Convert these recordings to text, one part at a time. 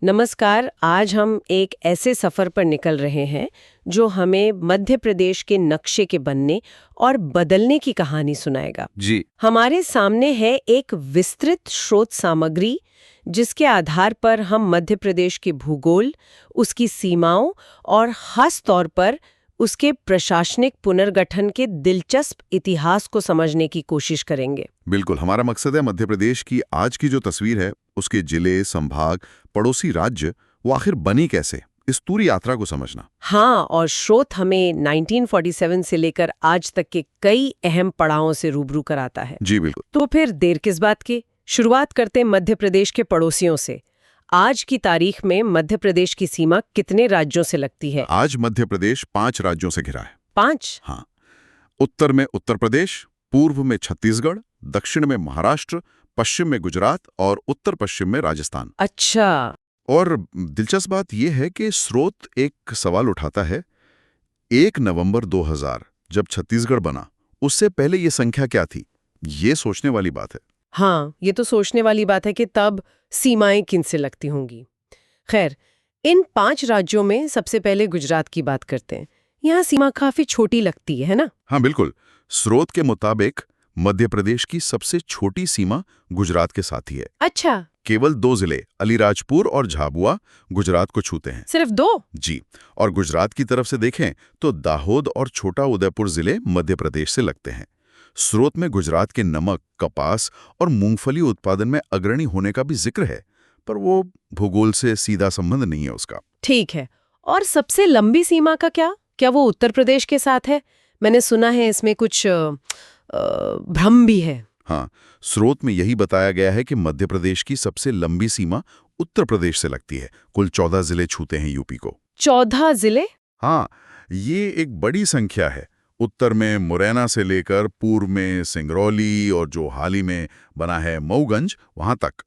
नमस्कार। आज हम एक ऐसे सफर पर निकल रहे हैं जो हमें मध्य प्रदेश के नक्शे के बनने और बदलने की कहानी सुनाएगा। जी। हमारे सामने है एक विस्तृत स्रोत सामग्री जिसके आधार पर हम मध्य प्रदेश के भूगोल, उसकी सीमाओं और खास तौर पर उसके प्रशासनिक पुनर्गठन के दिलचस्प इतिहास को समझने की कोशिश करेंगे। बिल्कुल, हमारा मकसद है मध्य प्रदेश की आज की जो तस्वीर है, उसके जिले, संभाग, पड़ोसी राज्य, वो आखिर बनी कैसे, इस पूरी यात्रा को समझना। हाँ, और स्रोत हमें 1947 से लेकर आज तक के कई अहम पड़ावों से रूबरू कराता है। जी बिल्कुल। तो फिर देर किस बात की, शुरुआत करते हैं मध्य प्रदेश के पड़ोसियों से। आज की तारीख में मध्य प्रदेश की सीमा कितने राज्यों से लगती है? आज मध्य प्रदेश 5 राज्यों से घिरा है। 5? हाँ। उत्तर में उत्तर प्रदेश, पूर्व में छत्तीसगढ़, दक्षिण में महाराष्ट्र, पश्चिम में गुजरात और उत्तर पश्चिम में राजस्थान। अच्छा। और दिलचस्प बात यह है कि स्रोत एक सवाल उठाता है, 1 नवंबर 2000 जब छत्तीसगढ़ बना, उससे पहले ये संख्या क्या थी? ये सोचने वाली बात है। हाँ, ये तो सोचने वाली बात है कि तब सीमाएं किन से लगती होंगी। खैर, इन 5 राज्यों में सबसे पहले गुजरात की बात करते हैं। यहाँ सीमा काफी छोटी लगती है ना? हाँ बिल्कुल। स्रोत के मुताबिक मध्य प्रदेश की सबसे छोटी सीमा गुजरात के साथ ही है। अच्छा। केवल 2 जिले अलीराजपुर और झाबुआ गुजरात को छूते हैं। सिर्फ 2? जी। और गुजरात की तरफ से देखें तो दाहोद और छोटा उदयपुर जिले मध्य प्रदेश से लगते हैं। स्रोत में गुजरात के नमक, कपास और मूंगफली उत्पादन में अग्रणी होने का भी जिक्र है, पर वो भूगोल से सीधा संबंध नहीं है उसका। ठीक है। और सबसे लंबी सीमा का क्या? क्या वो उत्तर प्रदेश के साथ है? मैंने सुना है इसमें कुछ भ्रम भी है। हाँ, स्रोत में यही बताया गया है कि मध्य प्रदेश की सबसे लंबी सीमा उत्तर प्रदेश से लगती है। कुल 14 जिले छूते हैं यूपी को। 14 जिले? हाँ, ये एक बड़ी संख्या है। उत्तर में मुरैना से लेकर पूर्व में सिंगरौली और जो हाल ही में बना है मऊगंज, वहां तक।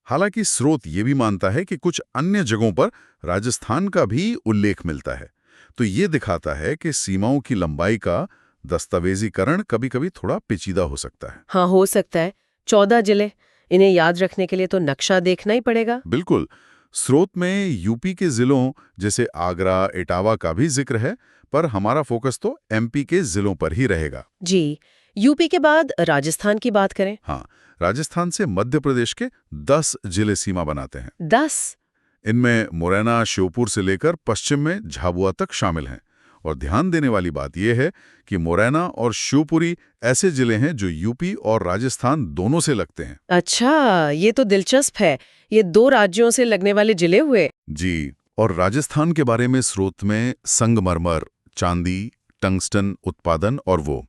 हालांकि स्रोत ये भी मानता है कि कुछ अन्य जगहों पर राजस्थान का भी उल्लेख मिलता है। तो ये दिखाता है कि सीमाओं की लंबाई का दस्तावेजीकरण कभी-कभी थोड़ा पेचीदा हो सकता है। हाँ, हो सकता है। 14 जिले, इन्हें याद रखने के लिए तो नक्शा देखना ही पड़ेगा। बिल्कुल। स्रोत में यूपी के जिलों जैसे आगरा, इटावा का भी जिक्र है, पर हमारा फोकस तो एमपी के जिलों पर ही रहेगा। जी। यूपी के बाद राजस्थान की बात करें। हाँ, राजस्थान से मध्य प्रदेश के 10 जिले सीमा बनाते हैं। 10? इनमें मुरैना, श्योपुर से लेकर पश्चिम में झाबुआ तक शामिल हैं। और ध्यान देने वाली बात यह है कि मुरैना और शिवपुरी ऐसे जिले हैं जो यूपी और राजस्थान दोनों से लगते हैं। अच्छा, ये तो दिलचस्प है। ये 2 राज्यों से लगने वाले जिले हुए। जी। और राजस्थान के बारे में स्रोत में संगमरमर, चांदी, टंगस्टन उत्पादन और वो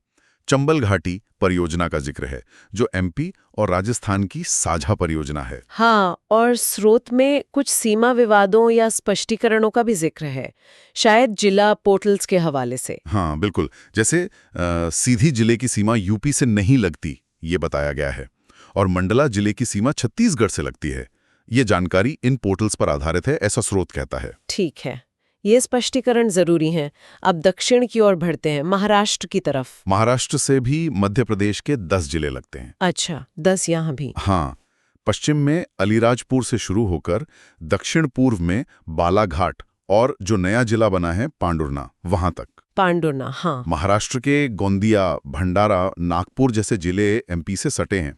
चंबल घाटी परियोजना का जिक्र है, जो एमपी और राजस्थान की साझा परियोजना है। हाँ, और स्रोत में कुछ सीमा विवादों या स्पष्टीकरणों का भी जिक्र है, शायद जिला पोर्टल्स के हवाले से। हाँ बिल्कुल। जैसे सीधी जिले की सीमा यूपी से नहीं लगती, ये बताया गया है, और मंडला जिले की सीमा छत्तीसगढ़ से लगती है। ये जानकारी इन पोर्टल्स पर आधारित है, ऐसा स्रोत कहता है। ठीक है, ये स्पष्टीकरण जरूरी हैं। अब दक्षिण की ओर बढ़ते हैं, महाराष्ट्र की तरफ। महाराष्ट्र से भी मध्य प्रदेश के 10 जिले लगते हैं। अच्छा, 10 यहाँ भी? हाँ। पश्चिम में अलीराजपुर से शुरू होकर दक्षिण पूर्व में बालाघाट और जो नया जिला बना है पांडुरना, वहां तक। पांडुरना, हाँ। महाराष्ट्र के गोंदिया, भंडारा, नागपुर जैसे जिले एमपी से सटे हैं।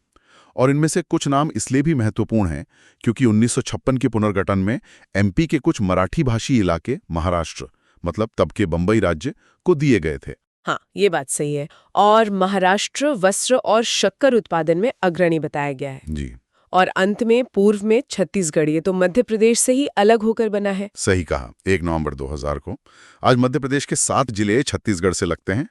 और इनमें से कुछ नाम इसलिए भी महत्वपूर्ण हैं क्योंकि 1956 के पुनर्गठन में एमपी के कुछ मराठी भाषी इलाके महाराष्ट्र, मतलब तब के बंबई राज्य, को दिए गए थे। हाँ, ये बात सही है। और महाराष्ट्र वस्त्र और शक्कर उत्पादन में अग्रणी बताया गया है। जी। और अंत में पूर्व में छत्तीसगढ़, ये तो मध्य प्रदेश से ही अलग होकर बना है। सही कहा। 1 नवंबर 2000 को आज मध्य प्रदेश के 7 जिले छत्तीसगढ़ से लगते हैं।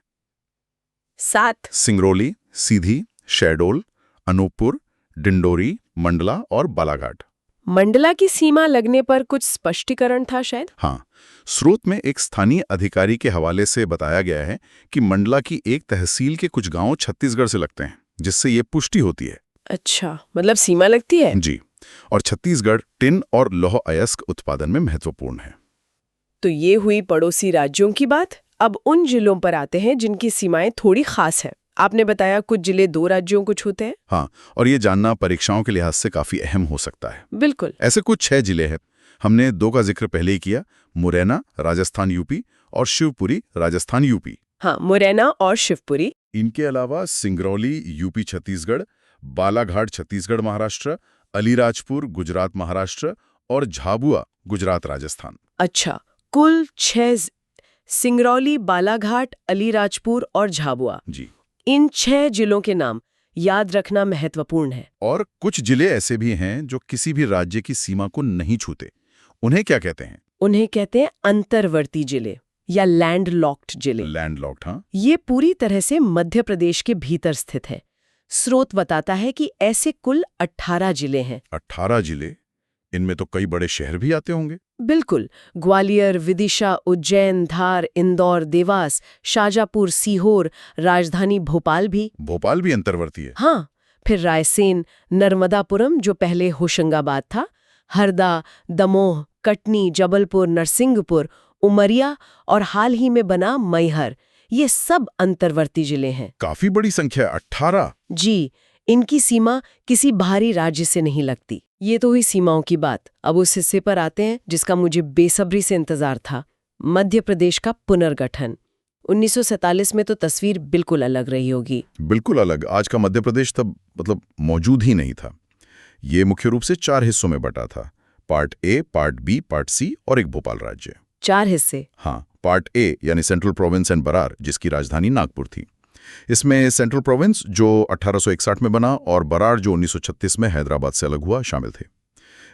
7? सिंगरौली, सीधी, शहडोल, अनूपपुर, डिंडोरी, मंडला और बालाघाट। मंडला की सीमा लगने पर कुछ स्पष्टीकरण था शायद? हाँ, स्रोत में एक स्थानीय अधिकारी के हवाले से बताया गया है कि मंडला की एक तहसील के कुछ गांव छत्तीसगढ़ से लगते हैं, जिससे ये पुष्टि होती है। अच्छा, मतलब सीमा लगती है? जी। और छत्तीसगढ़ टिन और लौह अयस्क उत्पादन में महत्वपूर्ण है। तो ये हुई पड़ोसी राज्यों की बात। अब उन जिलों पर आते हैं जिनकी सीमाएं थोड़ी खास है। आपने बताया कुछ जिले 2 राज्यों को छूते हैं। हाँ, और ये जानना परीक्षाओं के लिहाज से काफी अहम हो सकता है। बिल्कुल। ऐसे कुछ 6 जिले हैं। हमने 2 का जिक्र पहले ही किया, मुरैना राजस्थान यूपी और शिवपुरी राजस्थान यूपी। हाँ, मुरैना और शिवपुरी। इनके अलावा सिंगरौली यूपी छत्तीसगढ़, बालाघाट छत्तीसगढ़ महाराष्ट्र, अलीराजपुर गुजरात महाराष्ट्र और झाबुआ गुजरात राजस्थान। अच्छा, कुल 6 सिंगरौली, बालाघाट, अलीराजपुर और झाबुआ। जी। इन 6 जिलों के नाम याद रखना महत्वपूर्ण है। और कुछ जिले ऐसे भी हैं जो किसी भी राज्य की सीमा को नहीं छूते। उन्हें क्या कहते हैं? उन्हें कहते हैं अंतर्वर्ती जिले या लैंडलॉक्ड जिले। लैंडलॉक्ड, हाँ। ये पूरी तरह से मध्य प्रदेश के भीतर स्थित है। स्रोत बताता है कि ऐसे कुल 18 जिले हैं। 18 जिले? इनमें तो कई बड़े शहर भी आते होंगे। बिल्कुल। ग्वालियर, विदिशा, उज्जैन, धार, इंदौर, देवास, शाजापुर, सीहोर, राजधानी भोपाल भी। भोपाल भी अंतर्वर्ती है? हाँ। फिर रायसेन, नर्मदापुरम जो पहले होशंगाबाद था, हरदा, दमोह, कटनी, जबलपुर, नरसिंहपुर, उमरिया और हाल ही में बना मैहर, ये सब अंतर्वर्ती जिले हैं। काफी बड़ी संख्या, 18। जी, इनकी सीमा किसी बाहरी राज्य से नहीं लगती। ये तो हुई सीमाओं की बात। अब उस हिस्से पर आते हैं जिसका मुझे बेसब्री से इंतजार था, मध्य प्रदेश का पुनर्गठन। 1947 में तो तस्वीर बिल्कुल अलग रही होगी। बिल्कुल अलग। आज का मध्य प्रदेश तब मौजूद ही नहीं था। ये मुख्य रूप से 4 हिस्सों में बटा था, part A, part B, part C और एक भोपाल राज्य। 4 हिस्से? हाँ। पार्ट ए यानी सेंट्रल प्रोविंस एंड बरार, जिसकी राजधानी नागपुर थी। इसमें सेंट्रल प्रोविंस जो 1861 में बना और बरार जो 1936 में हैदराबाद से अलग हुआ शामिल थे।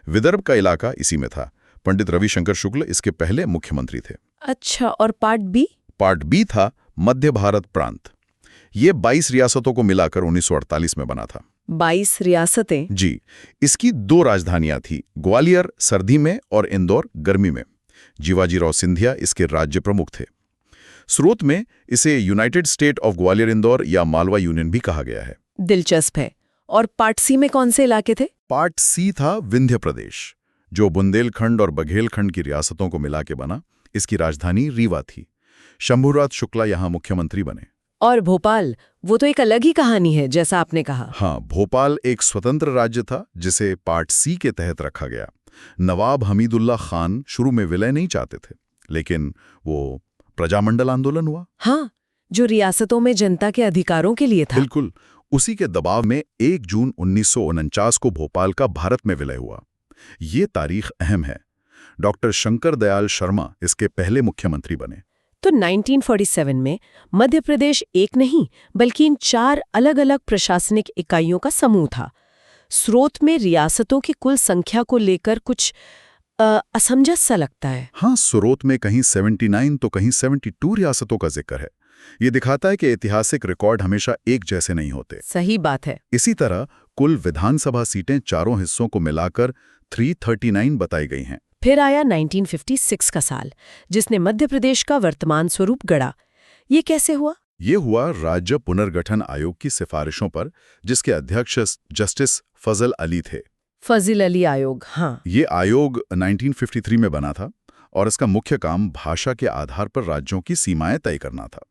विदर्भ का इलाका इसी में था। पंडित रविशंकर शुक्ल इसके पहले मुख्यमंत्री थे। अच्छा, और पार्ट बी? पार्ट बी था मध्य भारत प्रांत। ये 22 रियासतों को मिलाकर 1948 में बना था। 22 रियासतें? जी। इसकी 2 राजधानियां थी, ग्वालियर सर्दी में और इंदौर गर्मी में। जीवाजीराव सिंधिया इसके राज्य प्रमुख थे। स्रोत में इसे United state of Gwalior Indore या मालवा यूनियन भी कहा गया है। दिलचस्प है। और पार्ट सी में कौन से इलाके थे? पार्ट सी था विंध्य प्रदेश, जो बुंदेलखंड और बघेलखंड की रियासतों को मिला के बना। इसकी राजधानी रीवा थी। शंभुराज शुक्ला यहाँ मुख्यमंत्री बने। और भोपाल, वो तो एक अलग ही कहानी है, जैसा आपने कहा। हाँ, भोपाल एक स्वतंत्र राज्य था जिसे पार्ट सी के तहत रखा गया। नवाब हमीदुल्ला खान शुरू में विलय नहीं चाहते थे, लेकिन वो प्रजामंडल आंदोलन हुआ। हाँ, जो रियासतों में जनता के अधिकारों के लिए था। बिल्कुल। उसी के दबाव में 1 जून 1949 को भोपाल का भारत में विलय हुआ। ये तारीख अहम है। डॉक्टर शंकर दयाल शर्मा इसके पहले मुख्यमंत्री बने। तो 1947 में मध्य प्रदेश एक नहीं बल्कि इन 4 अलग-अलग प्रशासनिक इकाइयों का समूह था। स्रोत में रियासतों की कुल संख्या को लेकर कुछ असमंजस सा लगता है। हाँ, स्रोत में कहीं 79 तो कहीं 72 रियासतों का जिक्र है। ये दिखाता है कि ऐतिहासिक रिकॉर्ड हमेशा एक जैसे नहीं होते। सही बात है। इसी तरह कुल विधानसभा सीटें चारों हिस्सों को मिलाकर 339 बताई गई हैं। फिर आया 1956 का साल, जिसने मध्य प्रदेश का वर्तमान स्वरूप गढ़ा। ये कैसे हुआ? ये हुआ राज्य पुनर्गठन आयोग की सिफारिशों पर, जिसके अध्यक्ष जस्टिस फजल अली थे। फजिल अली आयोग, हाँ। ये आयोग 1953 में बना था और इसका मुख्य काम भाषा के आधार पर राज्यों की सीमाएं तय करना था।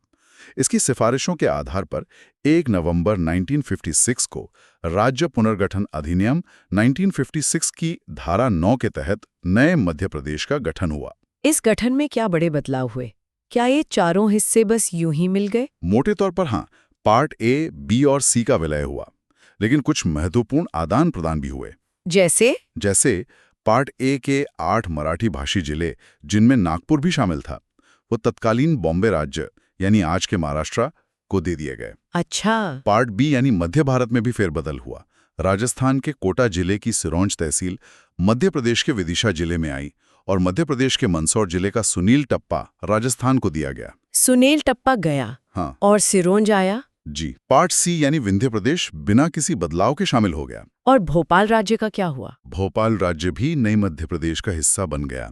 इसकी सिफारिशों के आधार पर 1 नवंबर 1956 को राज्य पुनर्गठन अधिनियम 1956 की धारा 9 के तहत नए मध्य प्रदेश का गठन हुआ। इस गठन में क्या बड़े बदलाव हुए? क्या ये चारों हिस्से बस यूं ही मिल गए? मोटे तौर पर हाँ, पार्ट ए, बी और सी का विलय हुआ, लेकिन कुछ महत्वपूर्ण आदान प्रदान भी हुए। जैसे पार्ट ए के 8 मराठी भाषी जिले, जिनमें नागपुर भी शामिल था, वो तत्कालीन बॉम्बे राज्य यानी आज के महाराष्ट्र को दे दिए गए। अच्छा। पार्ट बी यानी मध्य भारत में भी फेरबदल हुआ। राजस्थान के कोटा जिले की सिरोंज तहसील मध्य प्रदेश के विदिशा जिले में आई और मध्य प्रदेश के मंदसौर जिले का सुनील टप्पा राजस्थान को दिया गया। सुनील टप्पा गया। हाँ। और सिरोंज आया। जी। पार्ट सी यानी विंध्य प्रदेश बिना किसी बदलाव के शामिल हो गया। और भोपाल राज्य का क्या हुआ? भोपाल राज्य भी नए मध्य प्रदेश का हिस्सा बन गया।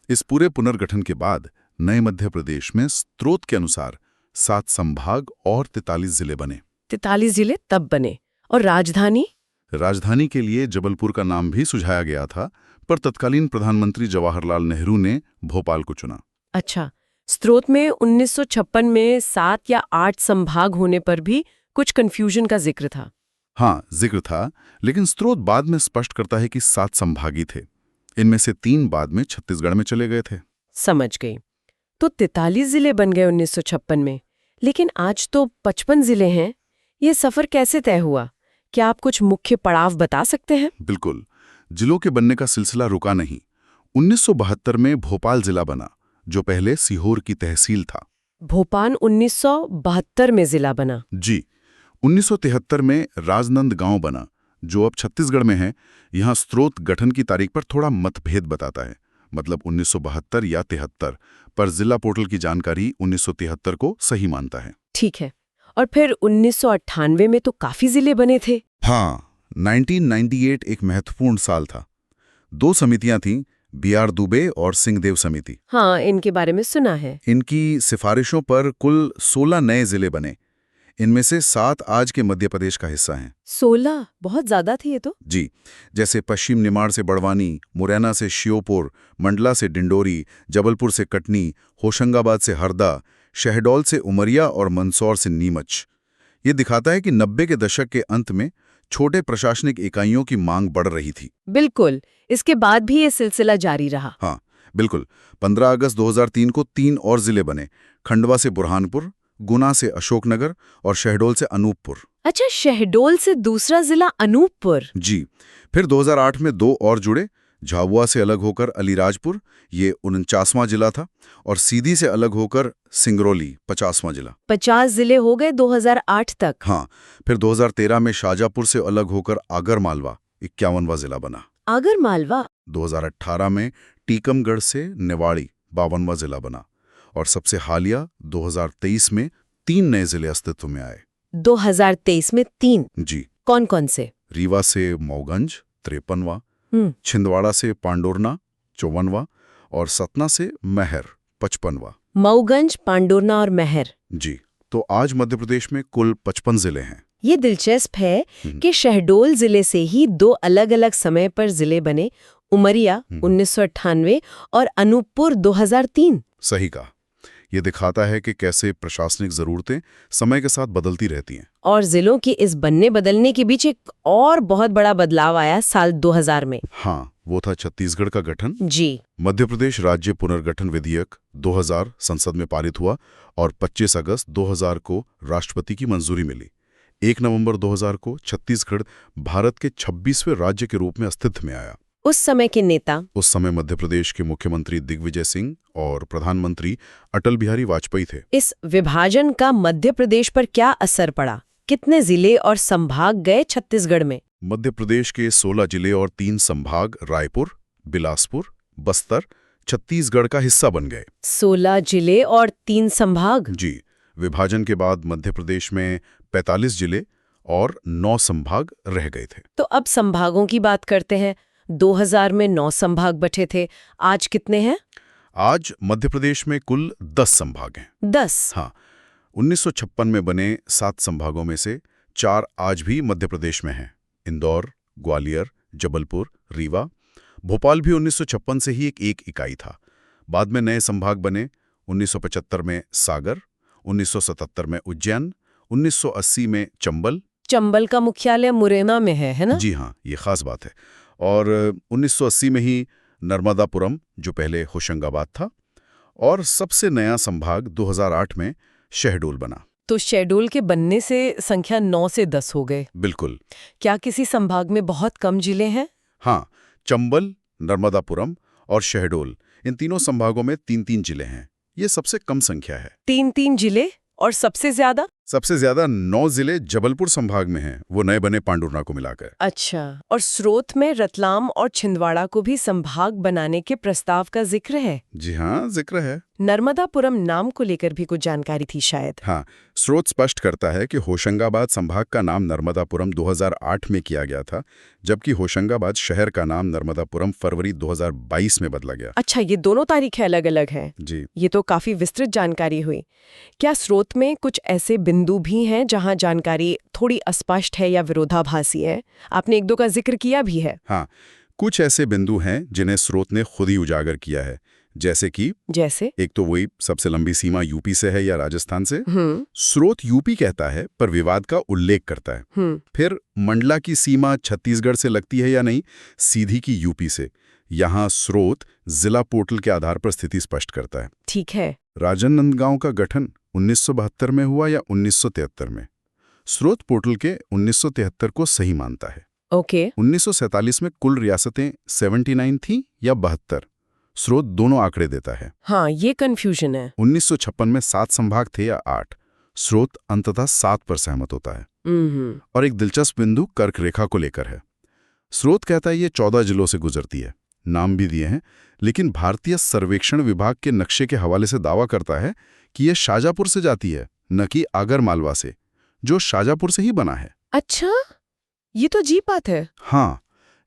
इस पूरे पुनर्गठन के बाद नए मध्य प्रदेश में स्रोत के अनुसार 7 संभाग और 43 जिले बने। 43 जिले तब बने। और राजधानी? राजधानी के लिए जबलपुर का नाम भी सुझाया गया था, पर तत्कालीन प्रधानमंत्री जवाहरलाल नेहरू ने भोपाल को चुना। अच्छा। स्रोत में 1956 में 7 या 8 संभाग होने पर भी कुछ कंफ्यूजन का जिक्र था। हाँ, जिक्र था, लेकिन स्रोत बाद में स्पष्ट करता है कि 7 संभागी थे। इनमें से 3 बाद में छत्तीसगढ़ में चले गए थे। समझ गई। तो 43 जिले बन गए 1956 में, लेकिन आज तो 55 जिले हैं। ये सफर कैसे तय हुआ? क्या आप कुछ मुख्य पड़ाव बता सकते हैं? बिल्कुल, जिलों के बनने का सिलसिला रुका नहीं। 1972 में भोपाल जिला बना, जो पहले सीहोर की तहसील था। भोपाल 1972 में जिला बना। जी। 1973 में राजनंद गांव बना, जो अब छत्तीसगढ़ में है। यहाँ स्रोत गठन की तारीख पर थोड़ा मतभेद बताता है, मतलब 1972 या 73, पर जिला पोर्टल की जानकारी 1973 को सही मानता है। ठीक है। और फिर 1998 में तो काफी जिले बने थे। हाँ, 1998 एक महत्वपूर्ण साल था। 2 समितियां थीं, BR दुबे और सिंहदेव समिति। हाँ, इनके बारे में सुना है। इनकी सिफारिशों पर कुल 16 नए जिले बने। इनमें से 7 आज के मध्य प्रदेश का हिस्सा हैं। 16 बहुत ज्यादा थी ये तो। जी, जैसे पश्चिम निमाड़ से बड़वानी, मुरैना से श्योपुर, मंडला से डिंडोरी, जबलपुर से कटनी, होशंगाबाद से हरदा, शहडोल से उमरिया और मंदसौर से नीमच। ये दिखाता है कि 90 के दशक के अंत में छोटे प्रशासनिक इकाइयों की मांग बढ़ रही थी। बिल्कुल, इसके बाद भी ये सिलसिला जारी रहा। हाँ, बिल्कुल। 15 अगस्त 2003 को 3 और जिले बने, खंडवा से बुरहानपुर, गुना से अशोकनगर और शहडोल से अनूपपुर। अच्छा, शहडोल से दूसरा जिला अनूपपुर। जी। फिर 2008 में 2 और जुड़े, झाबुआ से अलग होकर अलीराजपुर, ये 49वां जिला था, और सीधी से अलग होकर सिंगरौली, 50वां जिला। 50 जिले हो गए 2008 तक। हाँ, फिर 2013 में शाजापुर से अलग होकर आगर मालवा, 51वां जिला बना। आगर मालवा। 2018 में टीकमगढ़ से निवाड़ी, 52वां जिला बना। और सबसे हालिया 2023 में 3 नए जिले अस्तित्व में आए। 2023 में 3? जी। कौन कौन से? रीवा से मऊगंज, 53वां, छिंदवाड़ा से पांडुरना, 54वां, और सतना से महर, 55वां। मऊगंज, पांडुरना और महर। जी। तो आज मध्य प्रदेश में कुल 55 जिले हैं। ये दिलचस्प है कि शहडोल जिले से ही 2 अलग-अलग समय पर जिले बने, उमरिया 1998 और अनूपपुर 2003। सही कहा। ये दिखाता है कि कैसे प्रशासनिक जरूरतें समय के साथ बदलती रहती हैं। और जिलों की इस बनने बदलने के बीच एक और बहुत बड़ा बदलाव आया साल 2000 में। हाँ, वो था छत्तीसगढ़ का गठन। जी। मध्य प्रदेश राज्य पुनर्गठन विधेयक 2000 संसद में पारित हुआ और 25 अगस्त 2000 को राष्ट्रपति की मंजूरी मिली। 1 नवंबर 2000 को छत्तीसगढ़ भारत के 26वें राज्य के रूप में अस्तित्व में आया। उस समय के नेता? उस समय मध्य प्रदेश के मुख्यमंत्री दिग्विजय सिंह और प्रधानमंत्री अटल बिहारी वाजपेयी थे। इस विभाजन का मध्य प्रदेश पर क्या असर पड़ा? कितने जिले और संभाग गए छत्तीसगढ़ में? मध्य प्रदेश के 16 जिले और 3 संभाग रायपुर, बिलासपुर, बस्तर छत्तीसगढ़ का हिस्सा बन गए। 16 जिले और 3 संभाग? जी। विभाजन के बाद मध्य प्रदेश में 45 जिले और 9 संभाग रह गए थे। तो अब संभागों की बात करते हैं। 2000 में 9 संभाग बचे थे, आज कितने हैं? आज मध्य प्रदेश में कुल 10 संभाग हैं। 10? हाँ। 1956 में बने 7 संभागों में से 4 आज भी मध्य प्रदेश में हैं। इंदौर, ग्वालियर, जबलपुर, रीवा। भोपाल भी 1956 से ही एक इकाई था। बाद में नए संभाग बने। 1975 में सागर, 1977 में उज्जैन, 1980 में चंबल। चंबल का मुख्यालय मुरैना में है ना? जी हाँ, ये खास बात है। और 1980 में ही नर्मदापुरम, जो पहले होशंगाबाद था। और सबसे नया संभाग 2008 में शहडोल बना। तो शहडोल के बनने से संख्या 9 से 10 हो गए। बिल्कुल। क्या किसी संभाग में बहुत कम जिले हैं? हाँ, चंबल, नर्मदापुरम और शहडोल, इन तीनों संभागों में 3-3 जिले हैं। ये सबसे कम संख्या है। 3-3 जिले? और सबसे ज्यादा? सबसे ज्यादा 9 जिले जबलपुर संभाग में हैं, वो नए बने पांडुरना को मिलाकर। अच्छा। और स्रोत में रतलाम और छिंदवाड़ा को भी संभाग बनाने के प्रस्ताव का जिक्र है? जी हाँ, जिक्र है। नर्मदापुरम नाम को लेकर भी कुछ जानकारी थी शायद। हाँ, स्रोत स्पष्ट करता है कि होशंगाबाद संभाग का नाम नर्मदापुरम 2008 में किया गया था, जबकि होशंगाबाद शहर का नाम नर्मदापुरम फरवरी 2022 में बदला गया। अच्छा, ये दोनों तारीखें अलग-अलग हैं। जी। ये तो काफी विस्तृत जानकारी हुई। क्या स्रोत में कुछ ऐसे बिंदु भी हैं जहां जानकारी थोड़ी अस्पष्ट है या विरोधाभासी है? आपने 1-2 का जिक्र किया भी है। हाँ, कुछ ऐसे बिंदु हैं जिन्हें स्रोत ने खुद ही उजागर किया है। जैसे कि एक तो वही सबसे लंबी सीमा यूपी से है या राजस्थान से। स्रोत यूपी कहता है पर विवाद का उल्लेख करता है। फिर मंडला की सीमा छत्तीसगढ़ से लगती है या नहीं, सीधी की यूपी से। यहाँ स्रोत जिला पोर्टल के आधार पर स्थिति स्पष्ट करता है। ठीक है। राजनांदगांव का गठन 1972 में हुआ या 1973 में? स्रोत पोर्टल के 1973 को सही मानता है। ओके। 1947 में कुल रियासतें 79 थी या 72? स्रोत दोनों आंकड़े देता है। हाँ, ये कंफ्यूजन है। 1956 में 7 संभाग थे या 8? स्रोत अंततः 7 पर सहमत होता है। और एक दिलचस्प बिंदु कर्क रेखा को लेकर है। स्रोत कहता है ये 14 जिलों से गुजरती है, नाम भी दिए हैं, लेकिन भारतीय सर्वेक्षण विभाग के नक्शे के हवाले से दावा करता है कि ये शाजापुर से जाती है, न कि आगर मालवा से, जो शाजापुर से ही बना है। अच्छा, ये तो अजीब बात है। हाँ,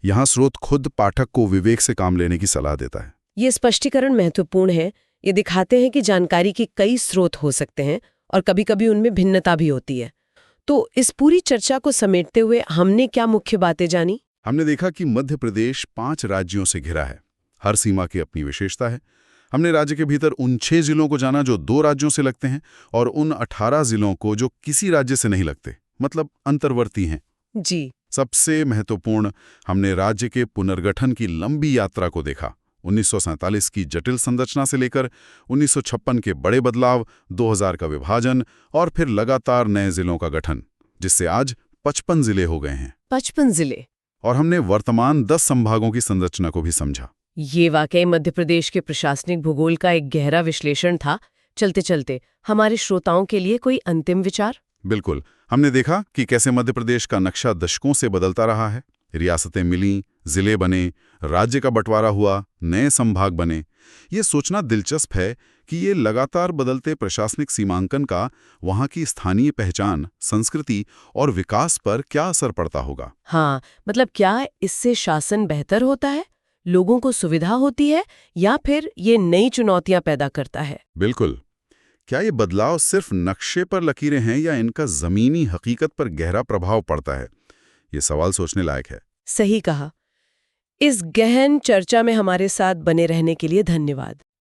यहाँ स्रोत खुद पाठक को विवेक से काम लेने की सलाह देता है। ये स्पष्टीकरण महत्वपूर्ण है। ये दिखाते हैं कि जानकारी के कई स्रोत हो सकते हैं और कभी-कभी उनमें भिन्नता भी होती है। तो इस पूरी चर्चा को समेटते हुए हमने क्या मुख्य बातें जानी? हमने देखा कि मध्य प्रदेश 5 राज्यों से घिरा है। हर सीमा की अपनी विशेषता है। हमने राज्य के भीतर उन 6 जिलों को जाना जो 2 राज्यों से लगते हैं और उन 18 जिलों को जो किसी राज्य से नहीं लगते, मतलब अंतर्वर्ती हैं। जी। सबसे महत्वपूर्ण, हमने राज्य के पुनर्गठन की लंबी यात्रा को देखा। 1947 की जटिल संरचना से लेकर 1956 के बड़े बदलाव, 2000 का विभाजन और फिर लगातार नए जिलों का गठन, जिससे आज 55 जिले हो गए हैं। 55 जिले। और हमने वर्तमान 10 संभागों की संरचना को भी समझा। ये वाकई मध्य प्रदेश के प्रशासनिक भूगोल का एक गहरा विश्लेषण था। चलते चलते हमारे श्रोताओं के लिए कोई अंतिम विचार? बिल्कुल। हमने देखा कि कैसे मध्य प्रदेश का नक्शा दशकों से बदलता रहा है। रियासतें मिलीं, जिले बने, राज्य का बंटवारा हुआ, नए संभाग बने। ये सोचना दिलचस्प है कि ये लगातार बदलते प्रशासनिक सीमांकन का वहाँ की स्थानीय पहचान, संस्कृति और विकास पर क्या असर पड़ता होगा। हाँ, मतलब क्या इससे शासन बेहतर होता है, लोगों को सुविधा होती है, या फिर ये नई चुनौतियां पैदा करता है? बिल्कुल। क्या ये बदलाव सिर्फ नक्शे पर लकीरें हैं या इनका जमीनी हकीकत पर गहरा प्रभाव पड़ता है? ये सवाल सोचने लायक है। सही कहा। इस गहन चर्चा में हमारे साथ बने रहने के लिए धन्यवाद।